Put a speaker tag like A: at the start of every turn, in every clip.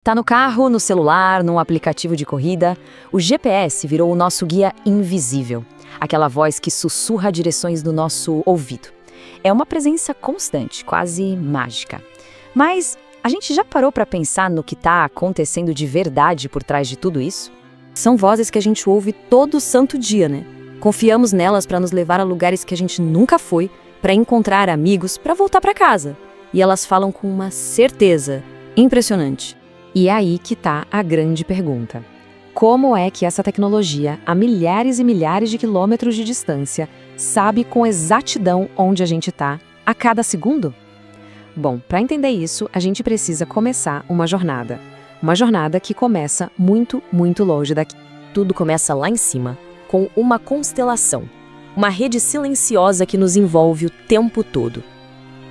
A: Tá no carro, no celular, num aplicativo de corrida, o GPS virou o nosso guia invisível, aquela voz que sussurra direções do nosso ouvido. É uma presença constante, quase mágica. Mas a gente já parou para pensar no que está acontecendo de verdade por trás de tudo isso? São vozes que a gente ouve todo santo dia, né? Confiamos nelas para nos levar a lugares que a gente nunca foi, para encontrar amigos, para voltar para casa. E elas falam com uma certeza impressionante. E é aí que está a grande pergunta. Como é que essa tecnologia, a milhares e milhares de quilômetros de distância, sabe com exatidão onde a gente está a cada segundo? Bom, para entender isso, a gente precisa começar uma jornada. Uma jornada que começa muito, muito longe daqui. Tudo começa lá em cima, com uma constelação. Uma rede silenciosa que nos envolve o tempo todo.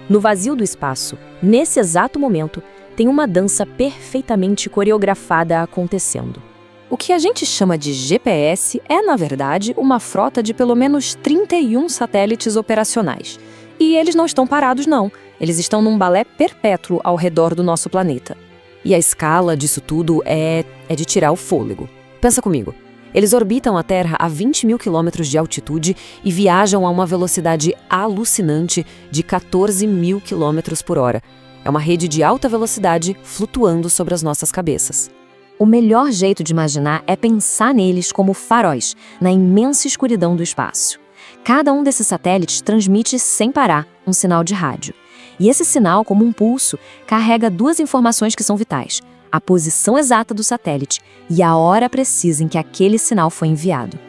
A: No vazio do espaço, nesse exato momento, tem uma dança perfeitamente coreografada acontecendo. O que a gente chama de GPS é, na verdade, uma frota de pelo menos 31 satélites operacionais. E eles não estão parados, não. Eles estão num balé perpétuo ao redor do nosso planeta. E a escala disso tudo é de tirar o fôlego. Pensa comigo. Eles orbitam a Terra a 20 mil quilômetros de altitude e viajam a uma velocidade alucinante de 14 mil quilômetros por hora. É uma rede de alta velocidade flutuando sobre as nossas cabeças. O melhor jeito de imaginar é pensar neles como faróis, na imensa escuridão do espaço. Cada um desses satélites transmite sem parar um sinal de rádio. E esse sinal, como um pulso, carrega duas informações que são vitais: a posição exata do satélite e a hora precisa em que aquele sinal foi enviado.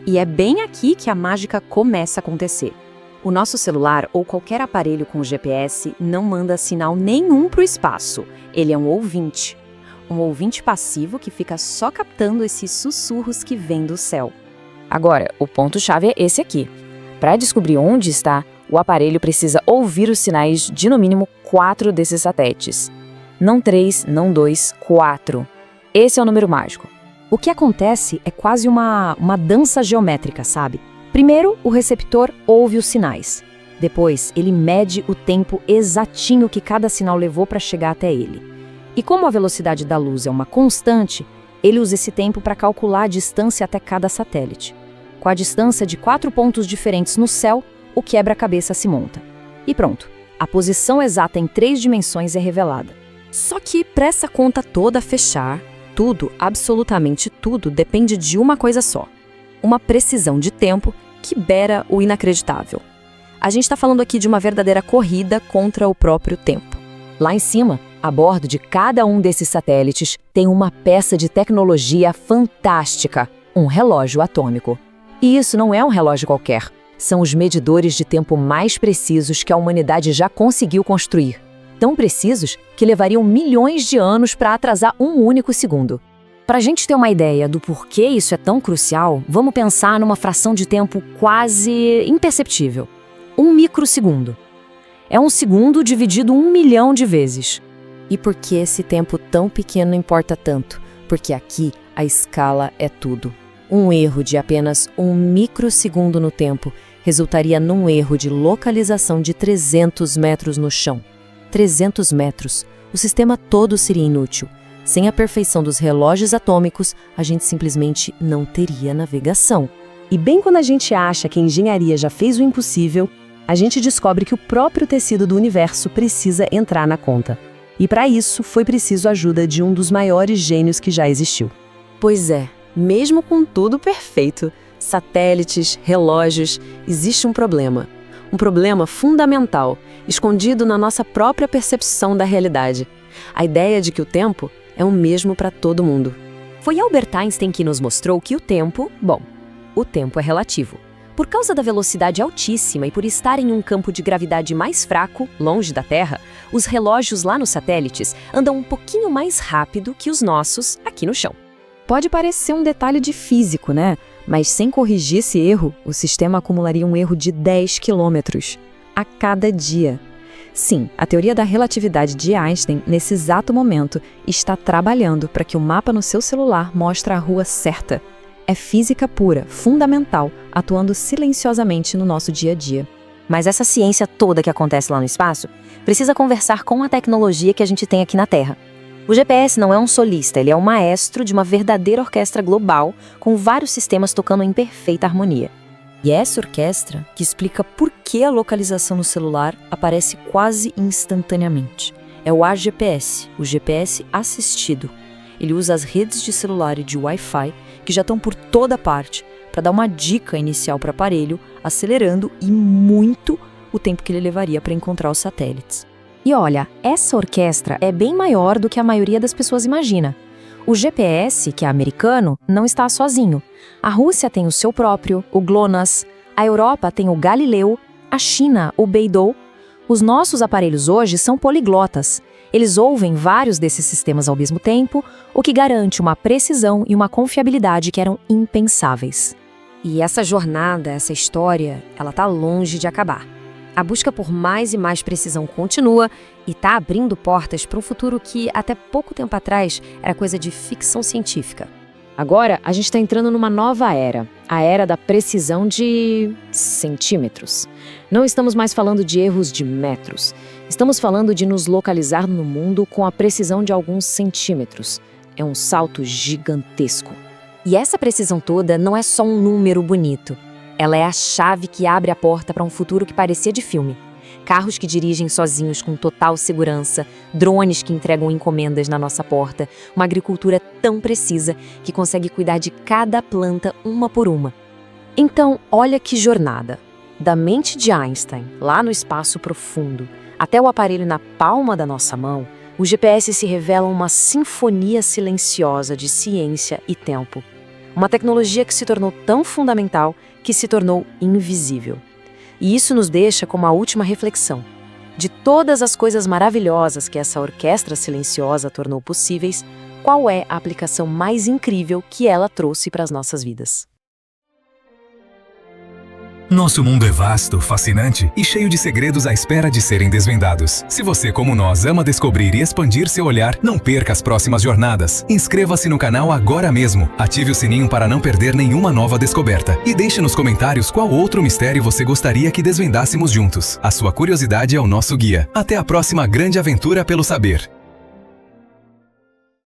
A: E é bem aqui que a mágica começa a acontecer. O nosso celular ou qualquer aparelho com GPS não manda sinal nenhum para o espaço. Ele é um ouvinte. Um ouvinte passivo que fica só captando esses sussurros que vêm do céu. Agora, o ponto-chave é esse aqui. Para descobrir onde está, o aparelho precisa ouvir os sinais de no mínimo 4 desses satélites. Não 3, não 2, 4. Esse é o número mágico. O que acontece é quase uma dança geométrica, sabe? Primeiro, o receptor ouve os sinais. Depois, ele mede o tempo exatinho que cada sinal levou para chegar até ele. E como a velocidade da luz é uma constante, ele usa esse tempo para calcular a distância até cada satélite. Com a distância de 4 pontos diferentes no céu, o quebra-cabeça se monta. E pronto, a posição exata em 3 dimensões é revelada. Só que para essa conta toda fechar, tudo, absolutamente tudo, depende de uma coisa só: uma precisão de tempo que beira o inacreditável. A gente está falando aqui de uma verdadeira corrida contra o próprio tempo. Lá em cima, a bordo de cada um desses satélites, tem uma peça de tecnologia fantástica: um relógio atômico. E isso não é um relógio qualquer. São os medidores de tempo mais precisos que a humanidade já conseguiu construir. Tão precisos que levariam milhões de anos para atrasar um único segundo. Para a gente ter uma ideia do porquê isso é tão crucial, vamos pensar numa fração de tempo quase imperceptível: 1 microsegundo. É um segundo dividido 1 milhão de vezes. E por que esse tempo tão pequeno importa tanto? Porque aqui a escala é tudo. Um erro de apenas 1 microsegundo no tempo resultaria num erro de localização de 300 metros no chão. 300 metros. O sistema todo seria inútil. Sem a perfeição dos relógios atômicos, a gente simplesmente não teria navegação. E bem quando a gente acha que a engenharia já fez o impossível, a gente descobre que o próprio tecido do universo precisa entrar na conta. E para isso, foi preciso a ajuda de um dos maiores gênios que já existiu. Pois é, mesmo com tudo perfeito, satélites, relógios, existe um problema. Um problema fundamental, escondido na nossa própria percepção da realidade. A ideia de que o tempo é o mesmo para todo mundo. Foi Albert Einstein que nos mostrou que o tempo é relativo. Por causa da velocidade altíssima e por estar em um campo de gravidade mais fraco, longe da Terra, os relógios lá nos satélites andam um pouquinho mais rápido que os nossos aqui no chão. Pode parecer um detalhe de físico, né? Mas sem corrigir esse erro, o sistema acumularia um erro de 10 quilômetros a cada dia. Sim, a teoria da relatividade de Einstein, nesse exato momento, está trabalhando para que o mapa no seu celular mostre a rua certa. É física pura, fundamental, atuando silenciosamente no nosso dia a dia. Mas essa ciência toda que acontece lá no espaço precisa conversar com a tecnologia que a gente tem aqui na Terra.
B: O GPS não é um solista, ele é um maestro de uma verdadeira orquestra global, com vários sistemas tocando em perfeita harmonia. E é essa orquestra que explica por que a localização no celular aparece quase instantaneamente. É o AGPS, o GPS assistido. Ele usa as redes de celular e de Wi-Fi, que já estão por toda parte, para dar uma dica inicial para o aparelho, acelerando e muito o tempo que ele levaria para encontrar os satélites. E olha, essa orquestra é bem maior do que a maioria das pessoas imagina. O GPS, que é americano, não está sozinho. A Rússia tem o seu próprio, o GLONASS, a Europa tem o Galileu, a China, o Beidou. Os nossos aparelhos hoje são poliglotas. Eles ouvem vários desses sistemas ao mesmo tempo, o que garante uma precisão e uma confiabilidade que eram impensáveis.
C: E essa jornada, essa história, ela tá longe de acabar. A busca por mais e mais precisão continua e está abrindo portas para um futuro que, até pouco tempo atrás, era coisa de ficção científica.
A: Agora, a gente está entrando numa nova era, a era da precisão de centímetros. Não estamos mais falando de erros de metros. Estamos falando de nos localizar no mundo com a precisão de alguns centímetros. É um salto gigantesco.
B: E essa precisão toda não é só um número bonito. Ela é a chave que abre a porta para um futuro que parecia de filme. Carros que dirigem sozinhos com total segurança, drones que entregam encomendas na nossa porta, uma agricultura tão precisa que consegue cuidar de cada planta uma por uma. Então, olha que jornada. Da mente de Einstein, lá no espaço profundo, até o aparelho na palma da nossa mão, o GPS se revela uma sinfonia silenciosa de ciência e tempo. Uma tecnologia que se tornou tão fundamental que se tornou invisível. E isso nos deixa com uma última reflexão. De todas as coisas maravilhosas que essa orquestra silenciosa tornou possíveis, qual é a aplicação mais incrível que ela trouxe para as nossas vidas?
D: Nosso mundo é vasto, fascinante e cheio de segredos à espera de serem desvendados. Se você, como nós, ama descobrir e expandir seu olhar, não perca as próximas jornadas. Inscreva-se no canal agora mesmo, ative o sininho para não perder nenhuma nova descoberta e deixe nos comentários qual outro mistério você gostaria que desvendássemos juntos. A sua curiosidade é o nosso guia. Até a próxima grande aventura pelo saber.